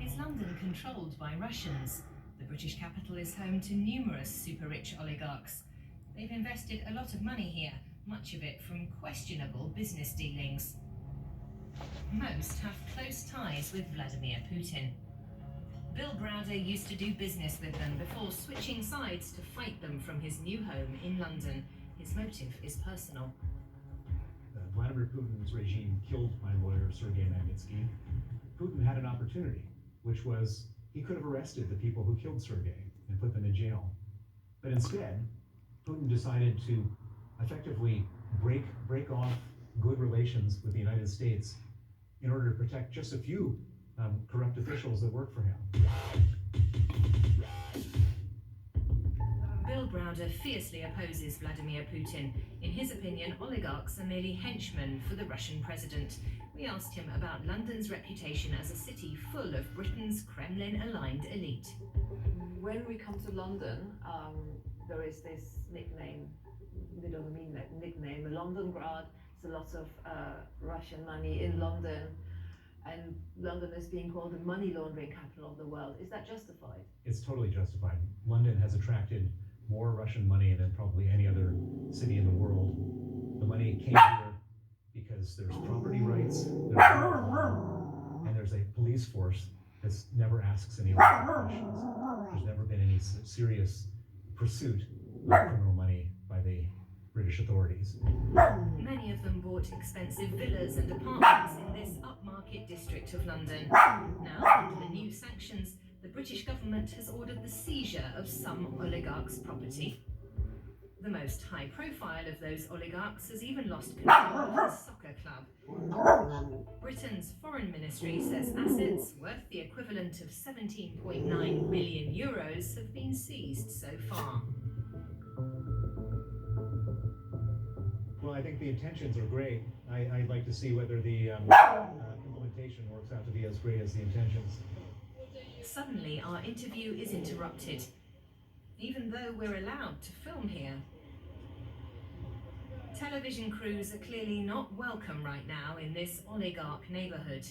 Is London controlled by Russians? The British capital is home to numerous super-rich oligarchs. They've invested a lot of money here, much of it from questionable business dealings. Most have close ties with Vladimir Putin. Bill Browder used to do business with them before switching sides to fight them from his new home in London. His motive is personal. Vladimir Putin's regime killed my lawyer, Sergei Magnitsky. Putin had an opportunity, which was he could have arrested the people who killed Sergei and put them in jail. But instead, Putin decided to effectively break off good relations with the United States in order to protect just a few corrupt officials that work for him. Bill Browder fiercely opposes Vladimir Putin. In his opinion, oligarchs are merely henchmen for the Russian president. We asked him about London's reputation as a city full of Britain's Kremlin-aligned elite. When we come to London, there is this nickname, they don't mean that nickname, Londongrad. There's a lot of Russian money in London, and London is being called the money laundering capital of the world. Is that justified? It's totally justified. London has attracted more Russian money than probably any other city in the world. The money came here because there's property rights, and there's a police force that never asks any questions. There's never been any serious pursuit of criminal money by the British authorities. Many of them bought expensive villas and apartments in this upmarket district of London. Now, under the new sanctions, the British government has ordered the seizure of some oligarchs' property. The most high-profile of those oligarchs has even lost control of his soccer club. Britain's foreign ministry says assets worth the equivalent of 17.9 billion euros have been seized so far. Well, I think the intentions are great. I'd like to see whether the implementation works out to be as great as the intentions. Suddenly, our interview is interrupted, even though we're allowed to film here. Television crews are clearly not welcome right now in this oligarch neighborhood.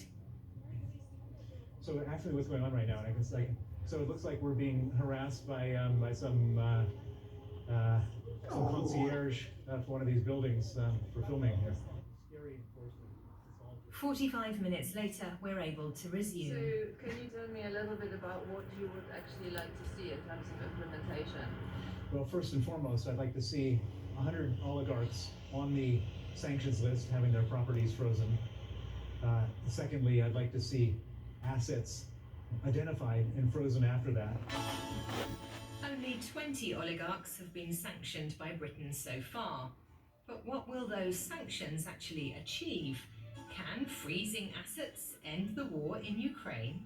So actually what's going on right now, and I can say, so it looks like we're being harassed by some concierge for one of these buildings for filming here. 45 minutes later, we're able to resume. So, can you tell me a little bit about what you would actually like to see in terms of implementation? Well, first and foremost, I'd like to see 100 oligarchs on the sanctions list having their properties frozen. Secondly, I'd like to see assets identified and frozen after that. Only 20 oligarchs have been sanctioned by Britain so far. But what will those sanctions actually achieve? Can freezing assets end the war in Ukraine?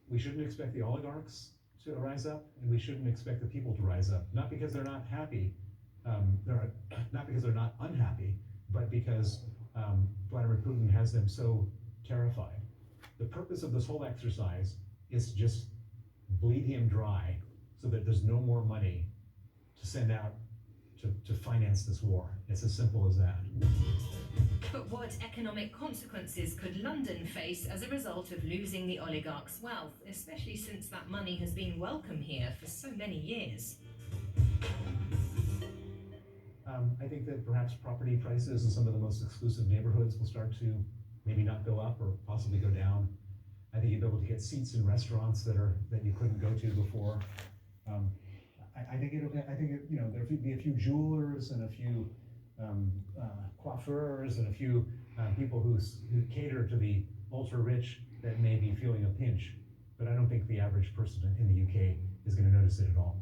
We shouldn't expect the oligarchs to rise up, and we shouldn't expect the people to rise up. Not because they're not happy, not because they're not unhappy, but because Vladimir Putin has them so terrified. The purpose of this whole exercise is to just bleed him dry so that there's no more money to send out to finance this war. It's as simple as that. But what economic consequences could London face as a result of losing the oligarchs' wealth, especially since that money has been welcome here for so many years? I think that perhaps property prices in some of the most exclusive neighborhoods will start to maybe not go up or possibly go down. I think you'll be able to get seats in restaurants that you couldn't go to before. I think there'll be a few jewelers and a few coiffeurs and a few people who cater to the ultra rich that may be feeling a pinch. But I don't think the average person in the UK is going to notice it at all.